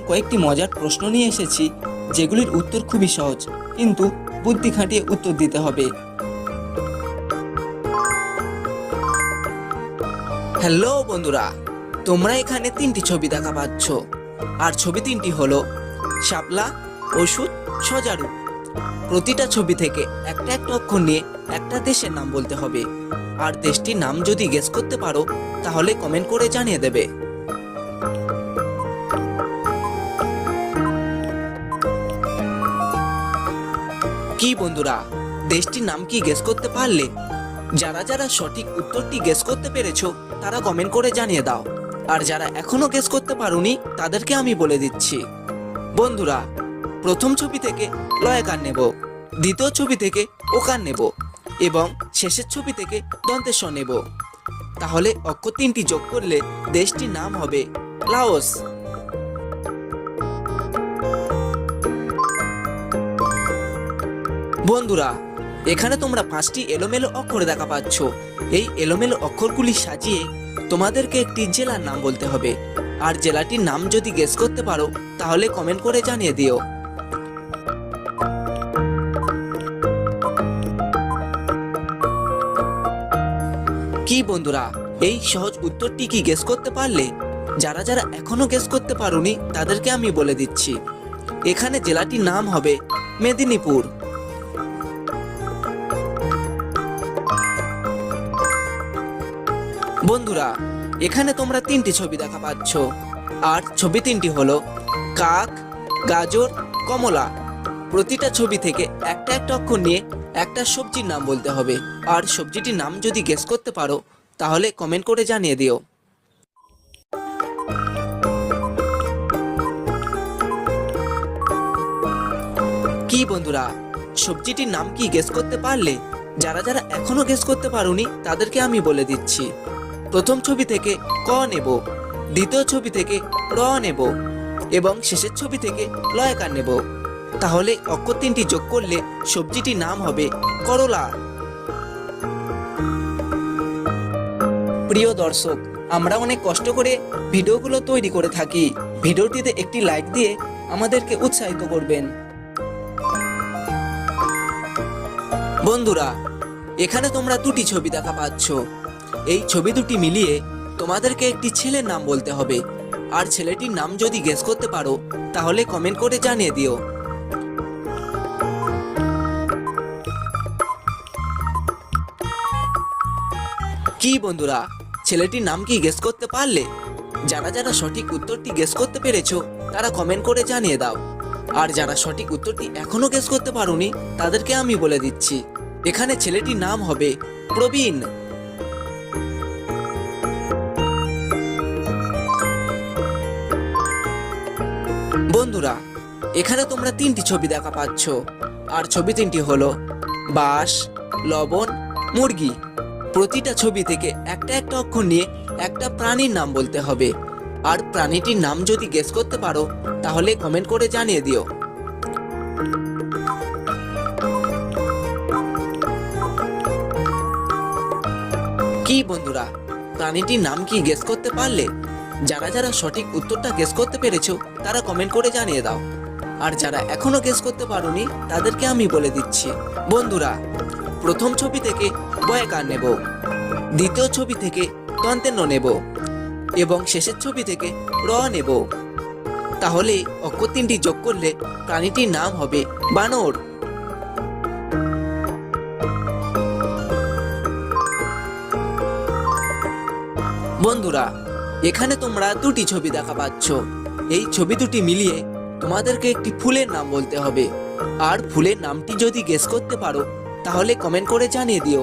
কয়েকটি মজার প্রশ্ন নিয়ে এসেছি, যেগুলির উত্তর খুবই সহজ, কিন্তু বুদ্ধি খাটিয়ে উত্তর দিতে হবে। হ্যালো বন্ধুরা, তোমরা এখানে তিনটি ছবি দেখা পাচ্ছ, আর ছবি তিনটি হলো শাপলা, ওষুধ, সজারু। প্রতিটা ছবি থেকে একটা একটা অক্ষর নিয়ে একটা দেশের নাম বলতে হবে, আর দেশটির নাম যদি গেস করতে পারো তাহলে কমেন্ট করে জানিয়ে দেবে। কি বন্ধুরা, দেশটির নাম কি গেস করতে পারলে? যারা যারা সঠিক উত্তরটি গেস করতে পেরেছো তারা কমেন্ট করে জানিয়ে দাও, আর যারা এখনো গেস করতে পারোনি তাদেরকে আমি বলে দিচ্ছি। বন্ধুরা, প্রথম ছবি থেকে লয়কার নেব, দ্বিতীয় ছবি থেকে ওকার নেব, এবং শেষের ছবি থেকে দন্তেশ নেব। তাহলে অক্ষর তিনটি যোগ করলে দেশটির নাম হবে লাওস। বন্ধুরা, এখানে তোমরা 5টি এলোমেলো অক্ষর দেখা পাচ্ছ। এই এলোমেলো অক্ষরগুলি সাজিয়ে তোমাদেরকে একটি জেলার নাম বলতে হবে, আর জেলাটির নাম যদি গেস করতে পারো তাহলে কমেন্ট করে জানিয়ে দিও। কি বন্ধুরা, এই সহজ উত্তরটি কি গেস করতে পারলে? যারা যারা এখনো গেস করতে পারোনি তাদেরকে আমি বলে দিচ্ছি, এখানে জেলাটির নাম হবে মেদিনীপুর। বন্ধুরা, এখানে তোমরা তিনটি ছবি দেখা পাচ্ছ, আর ছবি তিনটি হলো কাক, গাজর, কমলা। প্রতিটা ছবি থেকে একটা একটা অক্ষর নিয়ে একটা সবজির নাম বলতে হবে, আর সবজিটির নাম যদি গেস করতে পারো তাহলে কমেন্ট করে জানিয়ে দিও। কি বন্ধুরা, সবজিটির নাম কি গেস করতে পারলে? যারা যারা এখনো গেস করতে পারোনি তাদেরকে আমি বলে দিচ্ছি, প্রথম ছবি থেকে ক নেব, দ্বিতীয় ছবি থেকে র নেব, এবং শেষের ছবি থেকে লয়কার নেব। তাহলে অক্ষর তিনটি যোগ করলে সবজিটির নাম হবে করলা। প্রিয় দর্শক, আমরা অনেক কষ্ট করে ভিডিওগুলো তৈরি করে থাকি। ভিডিওটিতে একটি লাইক দিয়ে আমাদেরকে উৎসাহিত করবেন। বন্ধুরা, এখানে তোমরা দুটি ছবি দেখা পাচ্ছ। এই ছবি দুটি মিলিয়ে তোমাদেরকে একটি ছেলের নাম বলতে হবে, আর ছেলেটির নাম যদি গেস করতে পারো তাহলে কমেন্ট করে জানিয়ে দিও। কি বন্ধুরা, ছেলেটির নাম কি গেস করতে পারলে? যারা যারা সঠিক উত্তরটি গেস করতে পেরেছো তারা কমেন্ট করে জানিয়ে দাও, আর যারা সঠিক উত্তরটি এখনো গেস করতে পারোনি তাদেরকে আমি বলে দিচ্ছি, এখানে ছেলেটির নাম হবে প্রবীণ। বন্ধুরা, এখানে তোমরা তিনটি ছবি দেখা পাচ্ছ, আর ছবি তিনটি হলো বাঁশ, লবণ, মুরগি। প্রতিটা ছবি থেকে একটা একটা অক্ষর নিয়ে একটা প্রাণীর নাম বলতে হবে, আর প্রাণীটির নাম যদি গেস করতে পারো তাহলে কমেন্ট করে জানিয়ে দিও। কি বন্ধুরা, প্রাণীটির নাম কি গেস করতে পারলে? যারা যারা সঠিক উত্তরটা গেস করতে পেরেছো তারা কমেন্ট করে জানিয়ে দাও, আর যারা এখনো গেস করতে পারোনি তাদেরকে আমি বলে দিচ্ছি। বন্ধুরা, প্রথম ছবি থেকে বয়কার নেব, দ্বিতীয় ছবি থেকে দন্তেন্য নেব, এবং শেষের ছবি থেকে র নেব। তাহলে অক্ষর তিনটি যোগ করলে প্রাণীটির নাম হবে বানর। বন্ধুরা, এখানে তোমরা দুটি ছবি দেখা পাচ্ছ। এই ছবি দুটি মিলিয়ে তোমাদেরকে একটি ফুলের নাম বলতে হবে, আর ফুলের নামটি যদি গেস করতে পারো তাহলে কমেন্ট করে জানিয়ে দিও।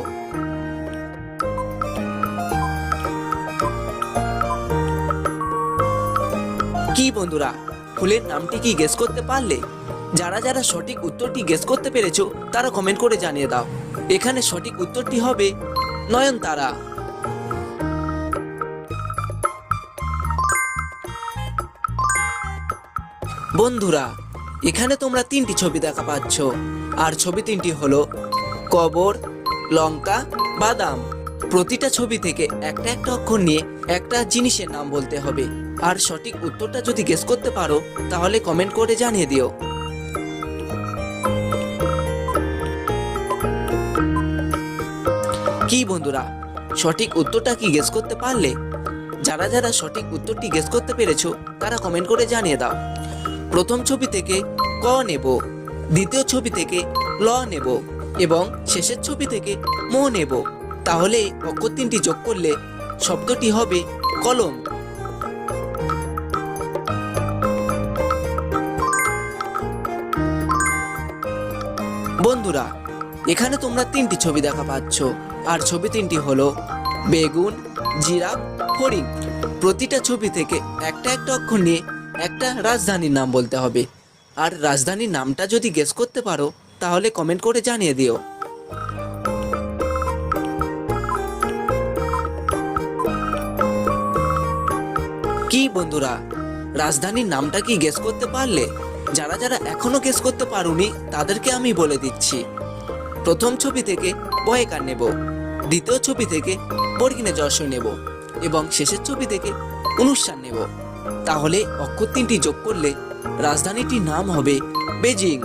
কি বন্ধুরা, ফুলের নামটি কি গেস করতে পারলে? যারা যারা সঠিক উত্তরটি গেস করতে পেরেছো তারা কমেন্ট করে জানিয়ে দাও, এখানে সঠিক উত্তরটি হবে নয়নতারা। বন্ধুরা, এখানে তোমরা তিনটি ছবি দেখা পাচ্ছ, আর ছবি তিনটি হলো কবর, লঙ্কা, বাদাম। প্রতিটা ছবি থেকে একটা একটা অক্ষর নিয়ে একটা জিনিসের নাম বলতে হবে। আর সঠিক উত্তরটা যদি গেস করতে পারো তাহলে কমেন্ট করে জানিয়ে দিও। কি বন্ধুরা, সঠিক উত্তরটা কি গেস করতে পারলে? যারা যারা সঠিক উত্তরটি গেস করতে পেরেছো তারা কমেন্ট করে জানিয়ে দাও। প্রথম ছবি থেকে ক নেব, দ্বিতীয় ছবি থেকে ল নেব এবং শেষের ছবি থেকে ম নেব। তাহলে অক্ষর তিনটি যোগ করলে শব্দটি হবে কলম। বন্ধুরা, এখানে তোমরা তিনটি ছবি দেখা পাচ্ছ, আর ছবি তিনটি হলো বেগুন, জিরাফ, হরিণ। প্রতিটা ছবি থেকে একটা একটা অক্ষর নিয়ে একটা রাজধানীর নাম বলতে হবে। আর রাজধানীর নামটা যদি গেস করতে পারো তাহলে কমেন্ট করে জানিয়ে দিও। কি বন্ধুরা, রাজধানীর নামটা কি গেস করতে পারলে? যারা যারা এখনো গেস করতে পারোনি তাদেরকে আমি বলে দিচ্ছি। প্রথম ছবি থেকে বয়েকার নেব, দ্বিতীয় ছবি থেকে বর্গিনে জশয় নেব এবং শেষের ছবি থেকে অনুষ্ঠান নেব। তাহলে অক্ষর তিনটি যোগ করলে রাজধানীটির নাম হবে বেজিং।